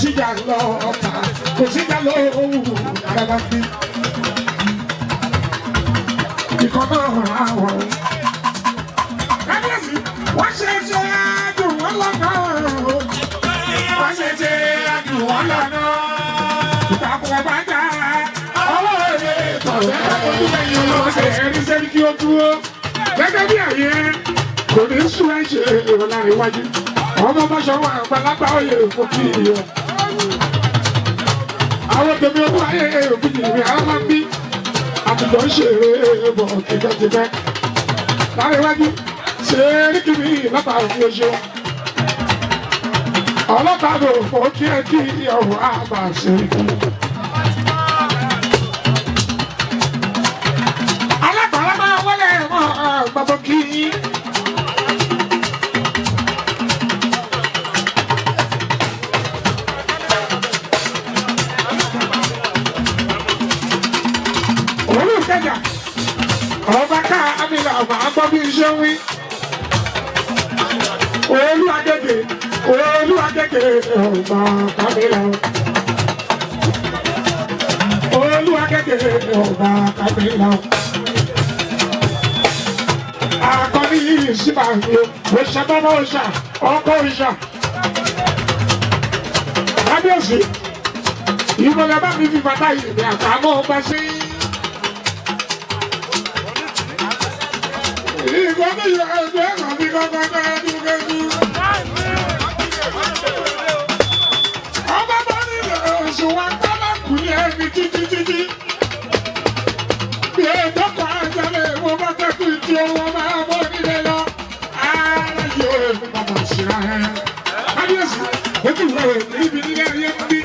síjà lọ ọ̀tà kò síjà lọ òwú àràbà fi. Ìkan náà àwọn. Kábíyèsí wọ́n ṣe dùn wọ́n lọ́nà. Wọ́n ṣe dùn wọ́n lọ́nà. Ìtàkùn ọba dá. Ọlọ́run lè tọ̀lẹ́ ojú ẹ̀yìn ọlọ́sẹ̀ ẹni sẹ́ni kí ó dúró. Gẹ́gẹ́ bí àyè kò ní sún ẹ̀ṣẹ̀ èrò láàrin iwájú. Ọmọ Báṣọ̀run àgbàlagbà oyè fún kí ìyẹn. Àwọn tèmi ọdún ayé òfin ìrìn àwọn máa ń bí. Àtijọ́ ń ṣeré bọ̀ tìfẹ́tìfẹ́. Láàrin iwájú ṣe é rí kìíní lọ́pàá òfin oṣù. Ọlọ́pàá ló fò kí ẹ kí ọ̀rọ̀ àbà ṣe é kú. Alágbàlá máa wọlé mọ́ gbàgbọ́ kí. Ọba ká amílà ọba gbọ́ bí iṣẹ́ wí. Olú Agége ọba kábílà. Olú Agége ọba kábílà. Akọni yìí síbà ní òṣèbọ́nà òṣà ọkọ̀ òṣà. Kábíyèsí, ìmọ̀lẹ́ bá mi fi bàtà yìí ní àtàmọ́ ọba sí. Ìgbọ́dọ̀ yọ ẹgbẹ́ àbí kọ́kọ́ náà dúkẹ́ sí. Ọba bá nílò oṣù wa gbọ́dọ̀ kù ní ẹni títí. Bí ètò kan àjálẹ̀ mo bá tẹ́kù tí owó máa bọ́ nílé lọ. Ara yóò èmi bàbá ṣíra ẹ̀. Kábíyèsí, ojú rẹ̀ níbi nílé ayé ń bí.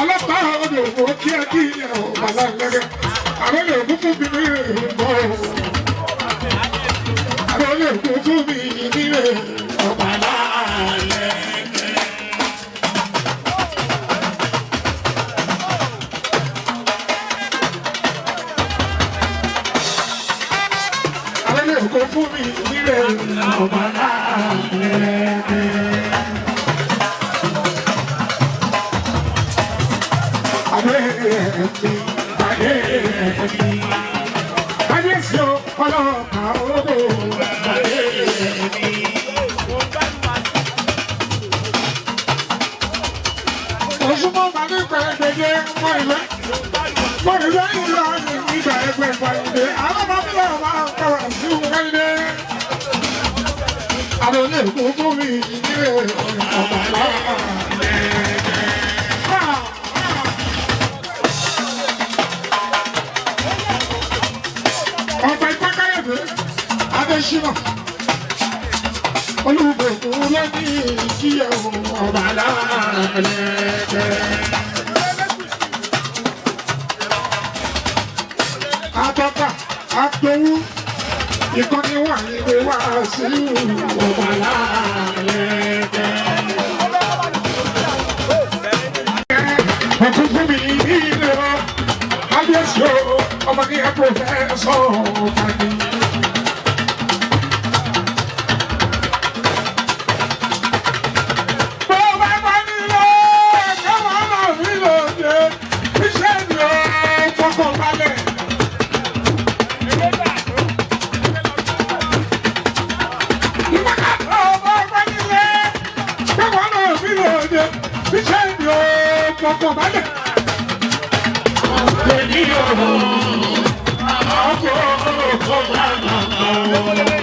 Ọlọ́pàá ọdọ̀ òfò kí ẹ kí ọ̀bà láńlẹ́gẹ́. Àwọn èlò òkú fún mi ní ìrìnbọ̀. Àwọn olè kú fún mi nílé ọba láàlẹ́. Àwọn olè kú fún mi nílé ọba láàlẹ́. Àwọn ẹ̀mí pàdé ẹ̀mí. Kábíyèsí o, ọlọ́pàá olódò. Òṣùpọ̀ màmí pẹ̀lẹ́gbẹ̀dẹ̀ mọ́ ìwé ìlú ọ̀sìn nígbà ẹgbẹ́ ìfọ̀yìndé. Àwọn ọmọ bílẹ̀ máa ń kọ̀wà sí ìwé. Àwọn olè kú fún mi nílé ọ̀bà láàlẹ́. Ọba Ìfákáyọ̀dé Adéṣínà Olúbòkun lónìí kíyàwó ọba láàlẹ́. Àtọ́ka àtọ́wú ìkànnì wà nílé wá sí ọba láàlẹ́. Ọkùn fún mi nílé ọ, kábíyèsí o, ọmọ ní ẹ pòfẹ́sọ̀ ọ̀tàdé. Ọkọ̀